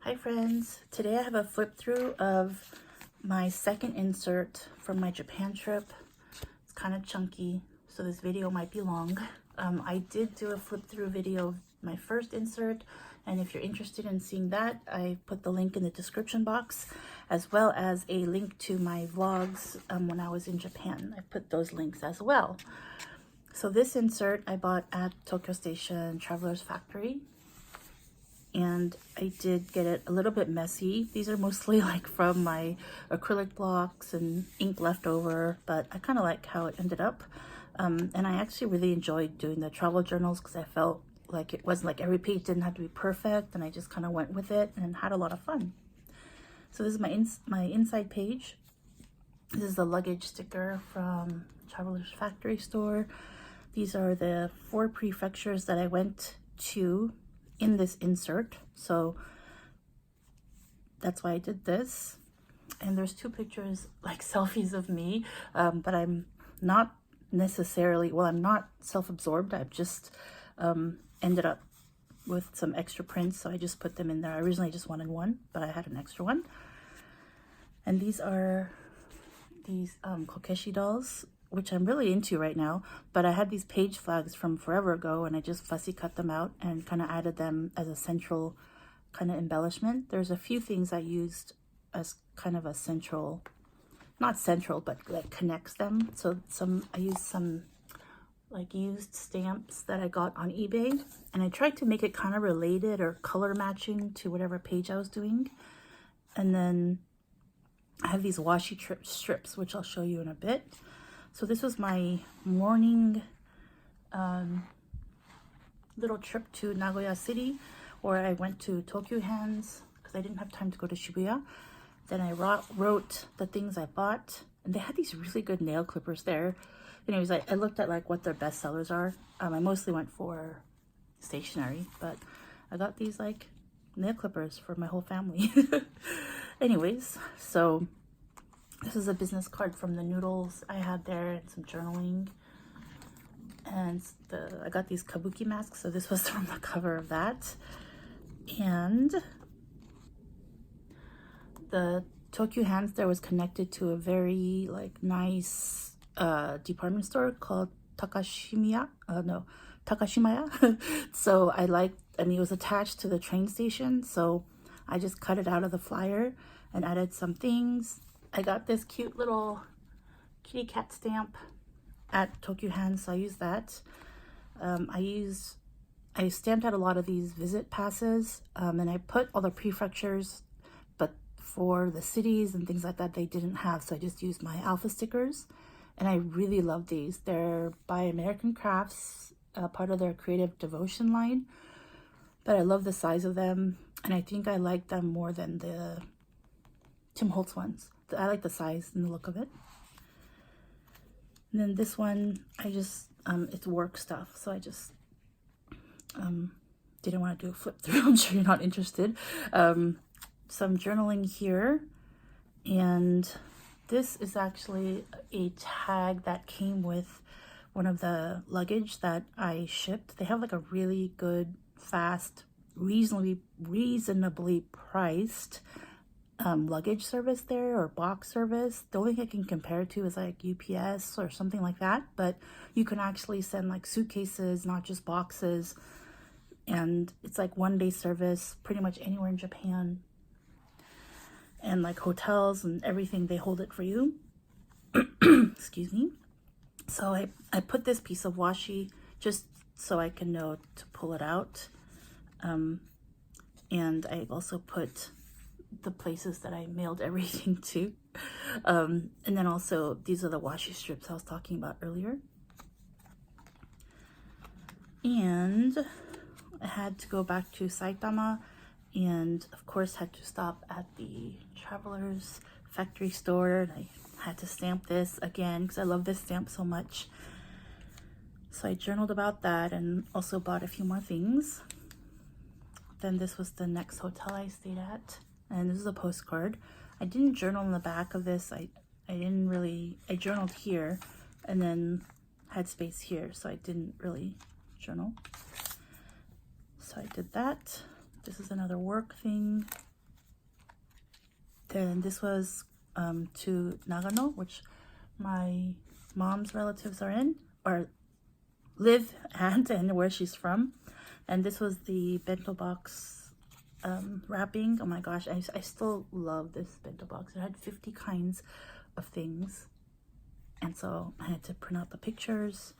Hi friends, today I have a flip through of my second insert from my Japan trip. It's kind of chunky, so this video might be long. I did do a flip through video of my first insert, and if you're interested in seeing that, I put the link in the description box, as well as a link to my vlogs when I was in Japan. I put those links as well. So this insert I bought at Tokyo Station Traveler's Factory. And I did get it a little bit messy. These are mostly like from my acrylic blocks and ink left over, but I kind of like how it ended up. And I actually really enjoyed doing the travel journals because I felt like it wasn't like every page didn't have to be perfect, and I just kind of went with it and had a lot of fun. So this is my inside page. This is the luggage sticker from Traveler's Factory store. These are the 4 prefectures that I went to in this insert, so that's why I did this. And there's 2 pictures, like selfies of me, but I'm not necessarily, well, I'm not self-absorbed. I've just ended up with some extra prints, so I just put them in there. I originally just wanted one, but I had an extra one. And these are these Kokeshi dolls, which I'm really into right now, but I had these page flags from forever ago, and I just fussy cut them out and kind of added them as a central kind of embellishment. There's a few things I used as kind of a central, not central, but like connects them. So I used some like used stamps that I got on eBay, and I tried to make it kind of related or color matching to whatever page I was doing. And then I have these washi strips, which I'll show you in a bit. So this was my morning little trip to Nagoya City, where I went to Tokyo Hands because I didn't have time to go to Shibuya. Then I wrote the things I bought, and they had these really good nail clippers there. Anyways, I looked at like what their best sellers are. I mostly went for stationery, but I got these like nail clippers for my whole family. Anyways, so this is a business card from the noodles I had there, and some journaling. And I got these kabuki masks, so this was from the cover of that. And the Tokyo Hands there was connected to a very like nice department store called Takashimaya. So I mean, it was attached to the train station, so I just cut it out of the flyer and added some things. I got this cute little kitty cat stamp at Tokyo Hands, so I used that. I stamped out a lot of these visit passes, and I put all the prefectures, but for the cities and things like that, they didn't have, so I just used my alpha stickers, and I really love these. They're by American Crafts, part of their Creative Devotion line, but I love the size of them, and I think I like them more than the Tim Holtz ones. I like the size and the look of it. And then this one, I just, it's work stuff, so I just didn't want to do a flip through. I'm sure you're not interested. Some journaling here, and this is actually a tag that came with one of the luggage that I shipped. They have like a really good, fast, reasonably priced luggage service there, or box service. The only thing I can compare it to is like UPS or something like that, but you can actually send like suitcases, not just boxes, and it's like one-day service pretty much anywhere in Japan, and like hotels and everything, they hold it for you. Excuse me. So I put this piece of washi just so I can know to pull it out, and I also put the places that I mailed everything to, and then also these are the washi strips I was talking about earlier. And I had to go back to Saitama, and of course had to stop at the Traveler's Factory store, and I had to stamp this again because I love this stamp so much. So I journaled about that and also bought a few more things. Then this was the next hotel I stayed at, and this is a postcard. I didn't journal in the back of this. I journaled here and then had space here, so I didn't really journal. So I did that. This is another work thing. Then this was to Nagano, which my mom's relatives are in, or live at, and where she's from. And this was the bento box wrapping. Oh my gosh, I still love this bento box. It had 50 kinds of things. And so I had to print out the pictures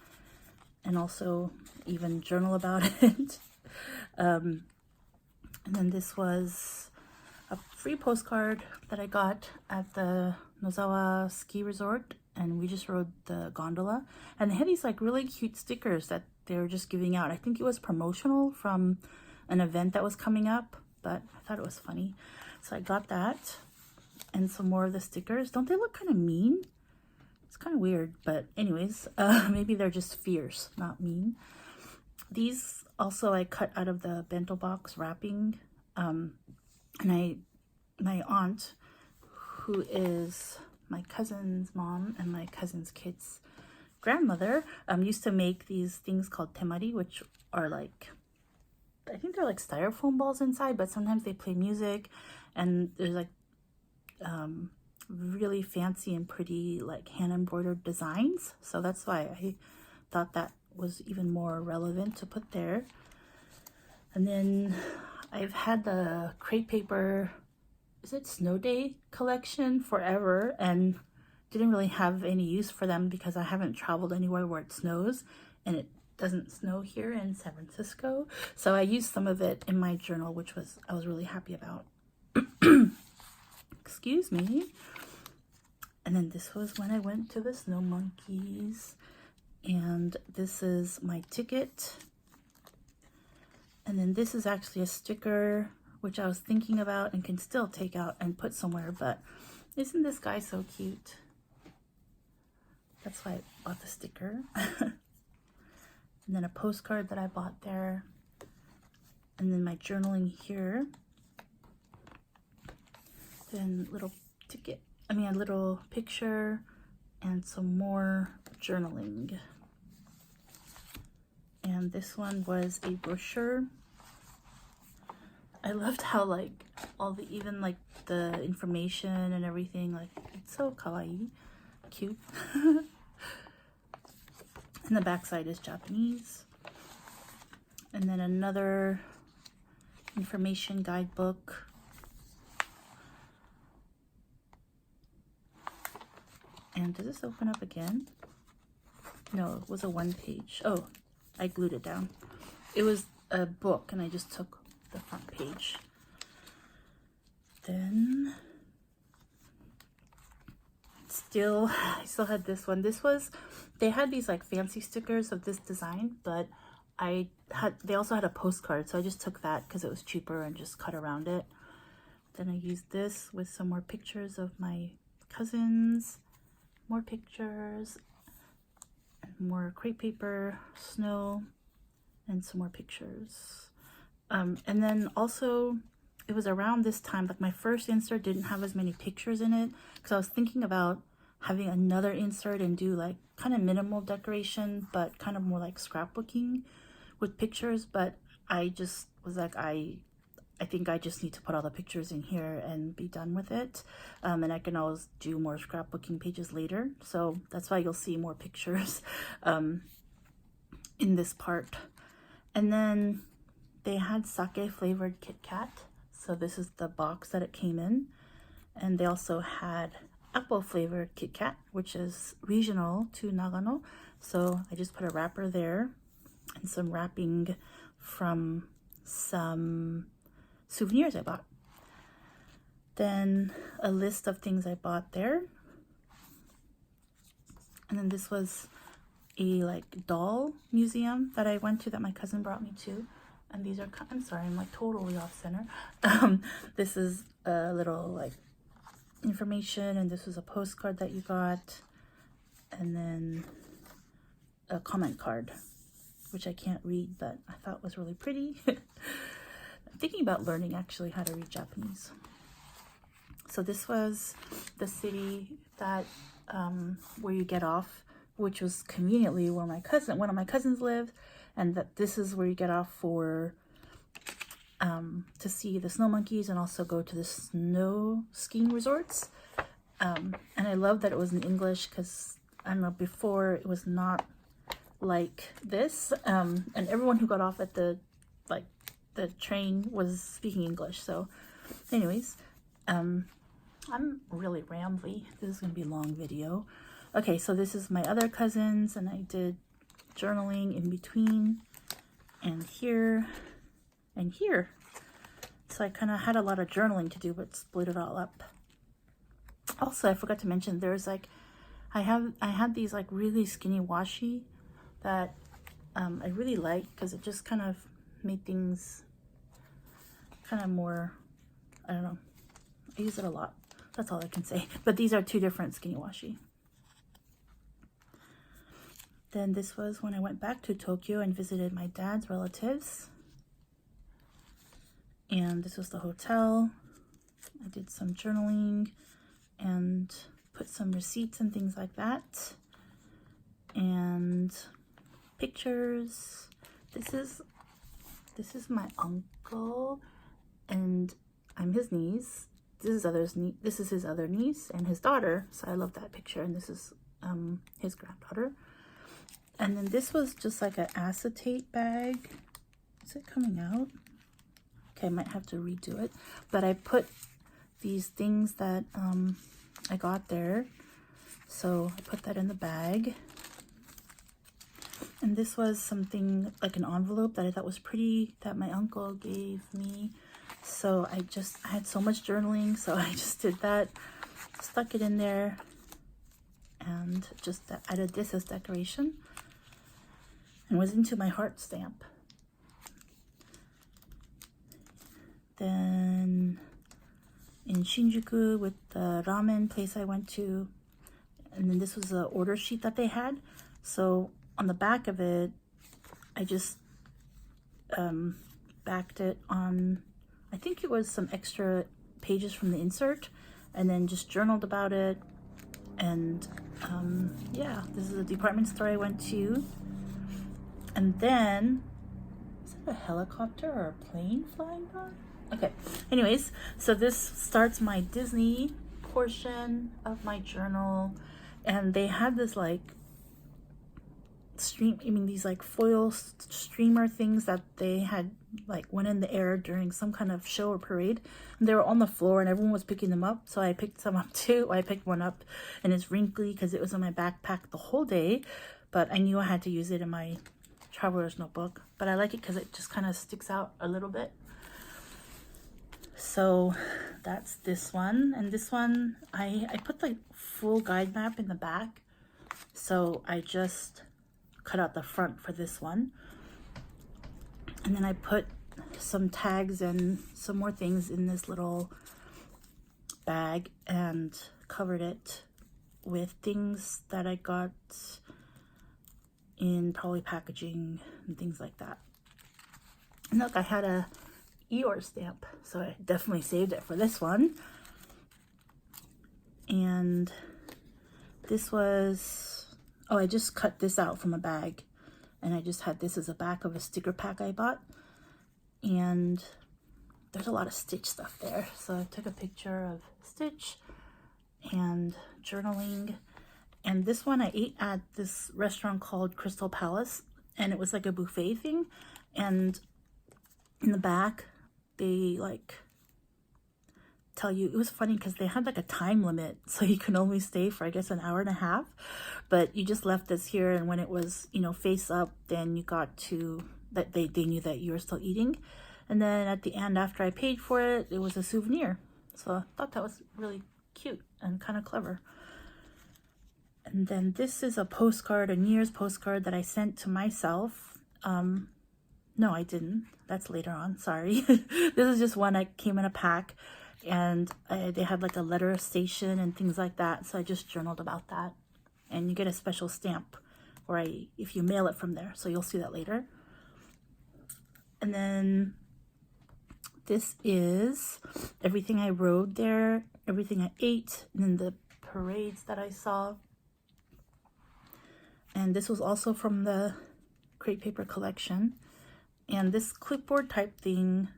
and also even journal about it. And then this was a free postcard that I got at the Nozawa ski resort, and we just rode the gondola, and they had these like really cute stickers that they were just giving out. I think it was promotional from an event that was coming up, but I thought it was funny, so I got that and some more of the stickers. Don't they look kind of mean? It's kind of weird, but anyways, maybe they're just fierce, not mean. These also I cut out of the bento box wrapping, and my aunt, who is my cousin's mom and my cousin's kids' grandmother, used to make these things called temari, which are like, I think they're like styrofoam balls inside, but sometimes they play music, and there's like really fancy and pretty like hand embroidered designs. So that's why I thought that was even more relevant to put there. And then I've had the crepe paper, is it Snow Day collection forever, and didn't really have any use for them because I haven't traveled anywhere where it snows, and it doesn't snow here in San Francisco. So I used some of it in my journal, which I was really happy about. Excuse me. And then this was when I went to the Snow Monkeys, and this is my ticket. And then this is actually a sticker, which I was thinking about and can still take out and put somewhere, but isn't this guy so cute? That's why I bought the sticker. And then a postcard that I bought there. And then my journaling here. Then little ticket, a little picture and some more journaling. And this one was a brochure. I loved how like all the, even like the information and everything, like it's so kawaii, cute. And the backside is Japanese. And then another information guidebook. And does this open up again? No, it was a one page. Oh, I glued it down. It was a book and I just took the front page. Then I still had this one. They had these like fancy stickers of this design, but they also had a postcard, so I just took that because it was cheaper and just cut around it. Then I used this with some more pictures of my cousins, more pictures, and more crepe paper, snow, and some more pictures. And then also, it was around this time, like my first insert didn't have as many pictures in it, because I was thinking about having another insert and do like kind of minimal decoration, but kind of more like scrapbooking with pictures. But I just was like, I think I just need to put all the pictures in here and be done with it. And I can always do more scrapbooking pages later. So that's why you'll see more pictures in this part. And then they had sake flavored Kit Kat. So this is the box that it came in. And they also had apple flavored Kit Kat, which is regional to Nagano. So I just put a wrapper there and some wrapping from some souvenirs I bought. Then a list of things I bought there. And then this was a like doll museum that I went to that my cousin brought me to. And these are, I'm sorry, I'm like totally off center. This is a little like information, and this was a postcard that you got. And then a comment card, which I can't read, but I thought was really pretty. I'm thinking about learning actually how to read Japanese. So this was the city that where you get off, which was conveniently where one of my cousins lived, and that this is where you get off for to see the snow monkeys and also go to the snow skiing resorts. And I love that it was in English because, I don't know, before it was not like this. And everyone who got off at the train was speaking English. So anyways, I'm really rambly. This is going to be a long video. Okay, so this is my other cousins, and I did journaling in between and here and here. So I kind of had a lot of journaling to do, but split it all up. Also, I forgot to mention, there's like, I had these like really skinny washi that I really like because it just kind of made things kind of more, I don't know, I use it a lot. That's all I can say. But these are two different skinny washi. Then this was when I went back to Tokyo and visited my dad's relatives. And this was the hotel. I did some journaling and put some receipts and things like that. And pictures. This is my uncle, and I'm his niece. This is his other niece and his daughter. So I love that picture. And this is his granddaughter. And then this was just like an acetate bag. Is it coming out? Okay, I might have to redo it. But I put these things that I got there. So I put that in the bag. And this was something like an envelope that I thought was pretty that my uncle gave me. So I had so much journaling, so I just did that, stuck it in there, and just added this as decoration. And was into my heart stamp. Then in Shinjuku with the ramen place I went to, and then this was the order sheet that they had. So on the back of it, I just backed it on, I think it was some extra pages from the insert, and then just journaled about it. And yeah, this is a department store I went to. And then, is it a helicopter or a plane flying by? Okay, anyways, so this starts my Disney portion of my journal. And they had this like these like foil streamer things that they had like went in the air during some kind of show or parade. And they were on the floor and everyone was picking them up. So I picked some up too. I picked one up and it's wrinkly because it was in my backpack the whole day. But I knew I had to use it in my traveler's notebook, but I like it because it just kind of sticks out a little bit. So that's this one. And this one, I put the full guide map in the back. So I just cut out the front for this one. And then I put some tags and some more things in this little bag and covered it with things that I got in probably packaging and things like that. And look, I had a Eeyore stamp, so I definitely saved it for this one. And this was, oh, I just cut this out from a bag, and I just had this as a back of a sticker pack I bought. And there's a lot of Stitch stuff there, so I took a picture of Stitch and journaling. And this one I ate at this restaurant called Crystal Palace, and it was like a buffet thing. And in the back, they like tell you, it was funny because they had like a time limit, so you can only stay for I guess an hour and a half. But you just left this here, and when it was, you know, face up, then you got to that they knew that you were still eating. And then at the end, after I paid for it, it was a souvenir. So I thought that was really cute and kind of clever. And then this is a postcard, a New Year's postcard that I sent to myself. No, I didn't. That's later on. Sorry. This is just one that came in a pack. And they had like a letter station and things like that. So I just journaled about that. And you get a special stamp or if you mail it from there. So you'll see that later. And then this is everything I rode there, everything I ate, and then the parades that I saw. And this was also from the Crate Paper collection. And this clipboard type thing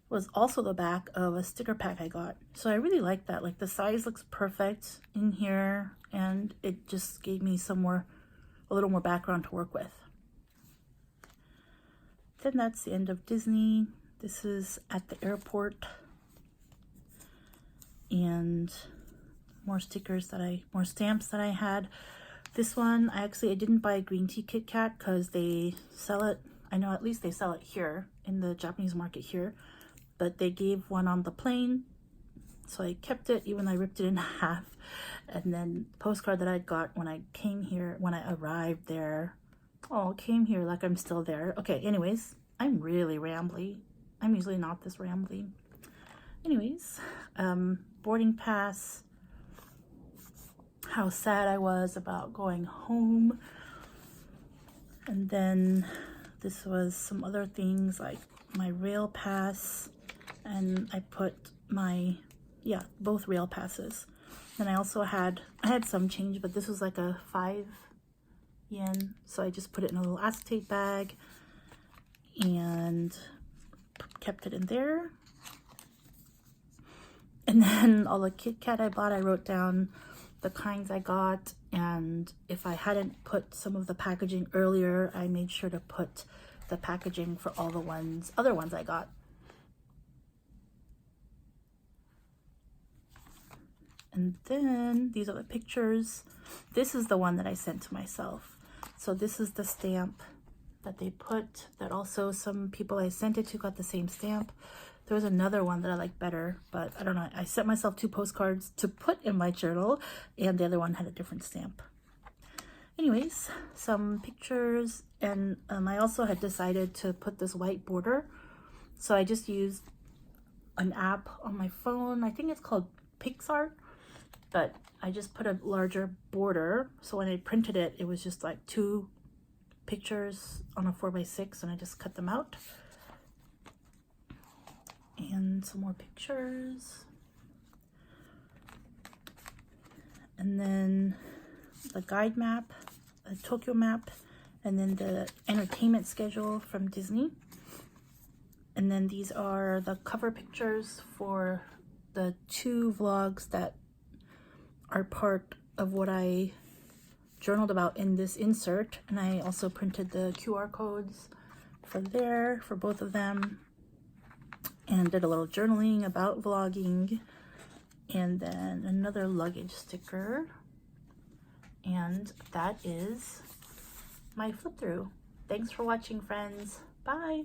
was also the back of a sticker pack I got. So I really like that. Like the size looks perfect in here, and it just gave me a little more background to work with. Then that's the end of Disney. This is at the airport. And more stickers more stamps that I had. This one, I didn't buy a green tea Kit Kat because they sell it. I know at least they sell it here in the Japanese market here. But they gave one on the plane, so I kept it, even though I ripped it in half. And then the postcard that I got when I came here, when I arrived there. Oh, came here like I'm still there. Okay, anyways, I'm really rambly. I'm usually not this rambly. Anyways, boarding pass. How sad I was about going home. And then this was some other things like my rail pass. And I put both rail passes. Then I also had some change, but this was like a 5 yen. So I just put it in a little acetate bag and kept it in there. And then all the Kit Kat I bought, I wrote down the kinds I got. And if I hadn't put some of the packaging earlier, I made sure to put the packaging for all the other ones I got. And then these are the pictures. This is the one that I sent to myself. So this is the stamp that they put, that also some people I sent it to got the same stamp. There was another one that I like better, but I don't know. I sent myself 2 postcards to put in my journal, and the other one had a different stamp. Anyways, some pictures, and I also had decided to put this white border. So I just used an app on my phone. I think it's called PixArt. But I just put a larger border, so when I printed it, it was just like 2 pictures on a 4x6, and I just cut them out. And some more pictures. And then the guide map, a Tokyo map, and then the entertainment schedule from Disney. And then these are the cover pictures for the 2 vlogs that are part of what I journaled about in this insert. And I also printed the QR codes for both of them, and did a little journaling about vlogging, and then another luggage sticker. And that is my flip through. Thanks for watching, friends. Bye.